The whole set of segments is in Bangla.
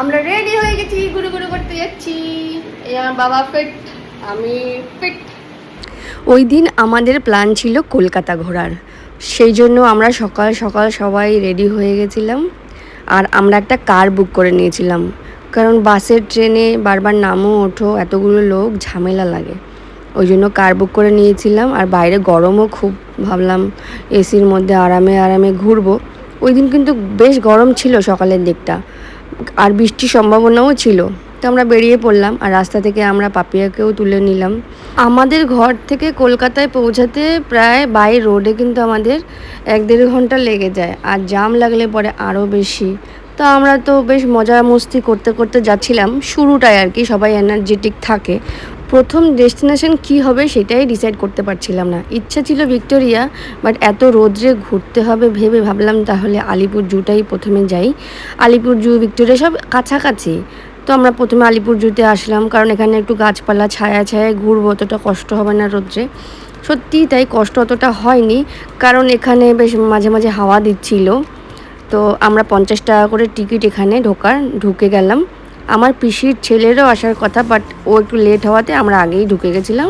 আমরা রেডি হয়ে গেছি, ঘুরে ঘুরে করতে যাচ্ছি। এই আমার বাবা ফিট, আমি ফিট। ওই দিন আমাদের প্ল্যান ছিল কলকাতা ঘোরার, সেই জন্য আমরা সকাল সকাল সবাই রেডি হয়ে গেছিলাম। আর আমরা একটা কার বুক করে নিয়েছিলাম, কারণ বাসের ট্রেনে বারবার নামো ওঠো, এতগুলো লোক ঝামেলা লাগে। ওই জন্য কার বুক করে নিয়েছিলাম। আর বাইরে গরমও খুব, ভাবলাম এসির মধ্যে আরামে আরামে ঘুরবো। ওই দিন কিন্তু বেশ গরম ছিল সকালের দিকটা, আর বৃষ্টির সম্ভাবনাও ছিল। তো আমরা বেরিয়ে পড়লাম, আর রাস্তা থেকে আমরা পাপিয়াকেও তুলে নিলাম। আমাদের ঘর থেকে কলকাতায় পৌঁছাতে প্রায় বাই রোডে কিন্তু আমাদের 1-1.5 ঘন্টা লেগে যায়, আর জাম লাগলে পরে আরও বেশি। তো আমরা তো বেশ মজা মস্তি করতে করতে যাচ্ছিলাম, শুরুটায় আর কি সবাই এনার্জেটিক থাকে। প্রথম ডেস্টিনেশন কি হবে সেটাই ডিসাইড করতে পারছিলাম না। ইচ্ছা ছিল ভিক্টোরিয়া, বাট এত রোদ্রে ঘুরতে হবে ভেবে ভাবলাম তাহলে আলিপুর জুটাই প্রথমে যাই। আলিপুর জু ভিক্টোরিয়া সব কাছাকাছি, তো আমরা প্রথমে আলিপুর জুতে আসলাম, কারণ এখানে একটু গাছপালা ছায়া ছায়ায় ঘুরবো, অতটা কষ্ট হবে না রোদ্রে। সত্যিই তাই, কষ্ট অতটা হয়নি, কারণ এখানে বেশ মাঝে মাঝে হাওয়া দিচ্ছিল। তো আমরা 50 টাকা করে টিকিট এখানে ঢুকে গেলাম। আমার পিসির ছেলেরও আসার কথা, বাট ও একটু লেট হওয়াতে আমরা আগেই ঢুকে গেছিলাম।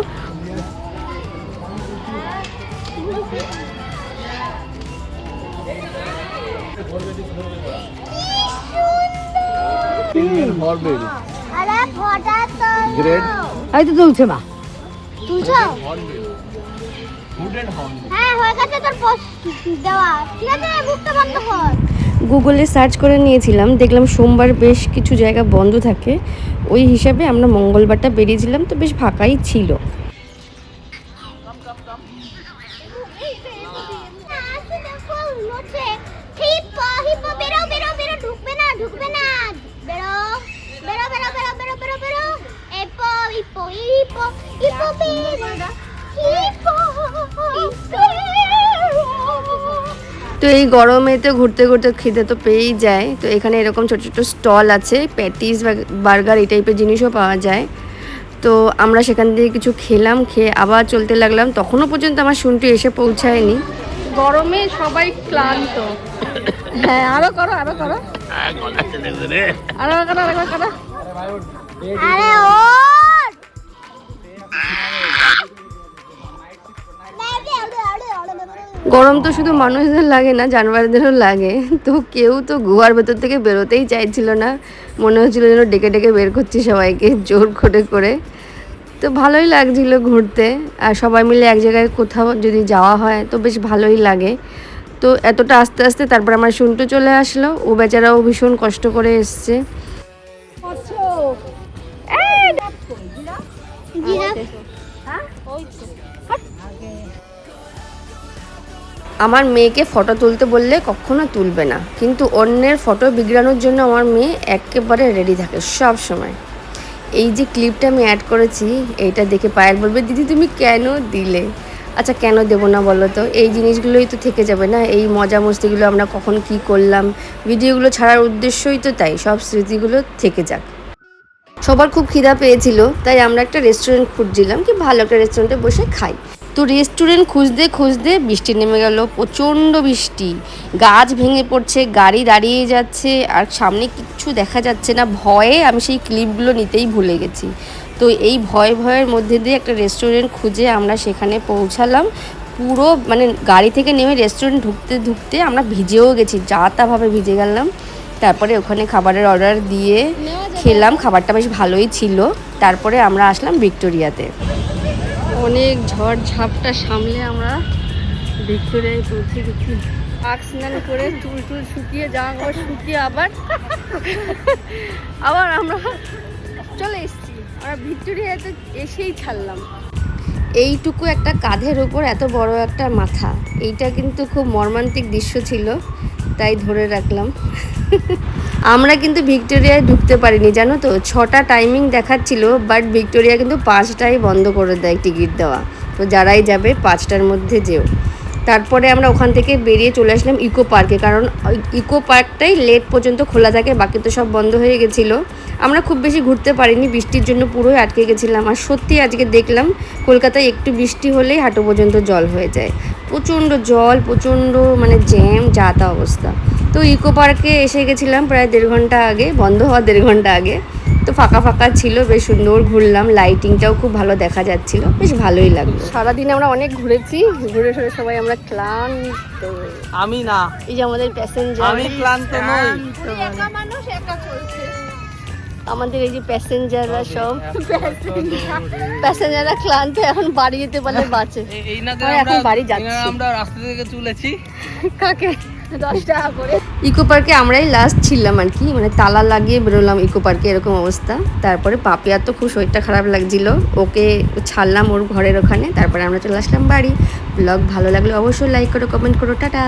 এই তো তুলছে মা, তুলছো? হ্যাঁ হয়ে গেছে তোর দেওয়া, ঠিক আছে বুকটা বন্ধ কর। গুগলে সার্চ করে নিয়েছিলাম, দেখলাম সোমবার বেশ কিছু জায়গা বন্ধ থাকে, ওই হিসাবে আমরা মঙ্গলবারটা বেরিয়েছিলাম, তো বেশ ফাঁকাই ছিল। তো এই গরমেতে ঘুরতে ঘুরতে খিদে তো পেয়েই যায়। তো এখানে এরকম ছোটো ছোটো স্টল আছে, প্যাটিস বা বার্গার এই টাইপের জিনিসও পাওয়া যায়। তো আমরা সেখান থেকে কিছু খেলাম, খেয়ে আবার চলতে লাগলাম। তখনও পর্যন্ত আমার শুনটু এসে পৌঁছায়নি। গরমে সবাই ক্লান্ত। হ্যাঁ আরো করো, আরো করো, আরো করো, আরো করো। আরে ও গরম তো শুধু মানুষদের লাগে না, জানোয়ারদেরও লাগে। তো কেউ তো গুহার ভেতর থেকে বেরোতেই চাইছিল না, মনে হচ্ছিল যেন ডেকে ডেকে বের করছি সবাইকে জোর করে করে। তো ভালোই লাগছিল ঘুরতে, আর সবাই মিলে এক জায়গায় কোথাও যদি যাওয়া হয় তো বেশ ভালোই লাগে। তো এতটা আস্তে আস্তে তারপর আমার শুনটু চলে আসলো, ও বেচারাও ভীষণ কষ্ট করে এসছে। আমার মেয়েকে ফটো তুলতে বললে কখনো তুলবে না, কিন্তু অন্যের ফটো বিগড়ানোর জন্য আমার মেয়ে একেবারে রেডি থাকে সব সময়। এই যে ক্লিপটা আমি অ্যাড করেছি, এইটা দেখে পায়েল বলবে দিদি তুমি কেন দিলে। আচ্ছা কেন দেবো না বলো তো, এই জিনিসগুলোই তো থেকে যাবে না, এই মজা মস্তিগুলো আমরা কখন কি করলাম, ভিডিওগুলো ছাড়ার উদ্দেশ্যই তো তাই, সব স্মৃতিগুলো থেকে যাক। সবার খুব খিদা পেয়েছিল, তাই আমরা একটা রেস্টুরেন্ট খুঁজছিলাম, কি ভালো একটা রেস্টুরেন্টে বসে খাই। তো রেস্টুরেন্ট খুঁজতে খুঁজতে বৃষ্টি নেমে গেল, প্রচণ্ড বৃষ্টি, গাছ ভেঙে পড়ছে, গাড়ি দাঁড়িয়ে যাচ্ছে, আর সামনে কিচ্ছু দেখা যাচ্ছে না। ভয়ে আমি সেই ক্লিপগুলো নিতেই ভুলে গেছি। তো এই ভয়ের মধ্যে দিয়ে একটা রেস্টুরেন্ট খুঁজে আমরা সেখানে পৌঁছালাম। পুরো মানে গাড়ি থেকে নেমে রেস্টুরেন্ট ঢুকতে ঢুকতে আমরা ভিজেও গেছি, যা তাভাবে ভিজে গেলাম। তারপরে ওখানে খাবারের অর্ডার দিয়ে খেলাম, খাবারটা বেশ ভালোই ছিল। তারপরে আমরা আসলাম ভিক্টোরিয়াতে। অনেক ঝড় ঝাপটা সামলে আমরা ভিক্টোরিয়ায় পৌঁছে গেছি। পাক স্নান করে চুল শুকিয়ে, জামা কাপড় শুকিয়ে আবার আমরা চলে এসেছি। আমরা ভিক্টোরিয়াতে এসেই ছাড়লাম। এইটুকু একটা কাঁধের ওপর এত বড় একটা মাথা, এইটা কিন্তু খুব মর্মান্তিক দৃশ্য ছিল, তাই ধরে রাখলাম। আমরা কিন্তু ভিক্টোরিয়ায় ঢুকতে পারিনি জানো তো, 6টা টাইমিং দেখাচ্ছিল, বাট ভিক্টোরিয়া কিন্তু 5টায় বন্ধ করে দেয় টিকিট দেওয়া। তো যারাই যাবে 5টার মধ্যে যেও। তারপরে আমরা ওখান থেকে বেরিয়ে চলে আসলাম ইকো পার্কে, কারণ ইকো পার্কটাই লেট পর্যন্ত খোলা থাকে, বাকি তো সব বন্ধ হয়ে গেছিলো। আমরা খুব বেশি ঘুরতে পারিনি, বৃষ্টির জন্য পুরোই আটকে গেছিলাম। আর সত্যি আজকে দেখলাম কলকাতায় একটু বৃষ্টি হলেই হাঁটু পর্যন্ত জল হয়ে যায়, প্রচণ্ড জল, প্রচণ্ড মানে জ্যাম, যা তা অবস্থা। তো ইকো পার্কে এসে গেছিলাম প্রায় 1.5 ঘন্টা আগে, বন্ধ হওয়ার 1.5 ঘন্টা আগে। তো ফাঁকা ফাঁকা ছিল, বেশ সুন্দর ঘুরলাম, লাইটিংটাও খুব ভালো দেখা যাচ্ছিল, বেশ ভালোই লাগলো। সারাদিন আমরা অনেক ঘুরেছি, ঘুরে ঘুরে সবাই আমরা ক্লান্ত। আমি না, এই যে আমাদের প্যাসেঞ্জার, আমি ক্লান্ত নই। আমাদের এই যে প্যাসেঞ্জাররা সব প্যাসেঞ্জাররা ক্লান্ত, এখন বাড়ি যেতে পারলে বাঁচে। এই না আমরা এখন বাড়ি যাচ্ছি। আমরা রাস্তা থেকে চলেছি। কাকে 10 টাকা করে। ইকো পার্কে আমরাই লাস্ট ছিলাম আর কি, মানে তালা লাগিয়ে বেরোলাম ইকো পার্কে, এরকম অবস্থা। তারপরে পাপিয়ার তো খুব শরীরটা খারাপ লাগছিল, ওকে ছাড়লাম ওর ঘরের ওখানে, তারপরে আমরা চলে আসলাম বাড়ি। ব্লগ ভালো লাগলে অবশ্যই লাইক করো, কমেন্ট করো, টাটা।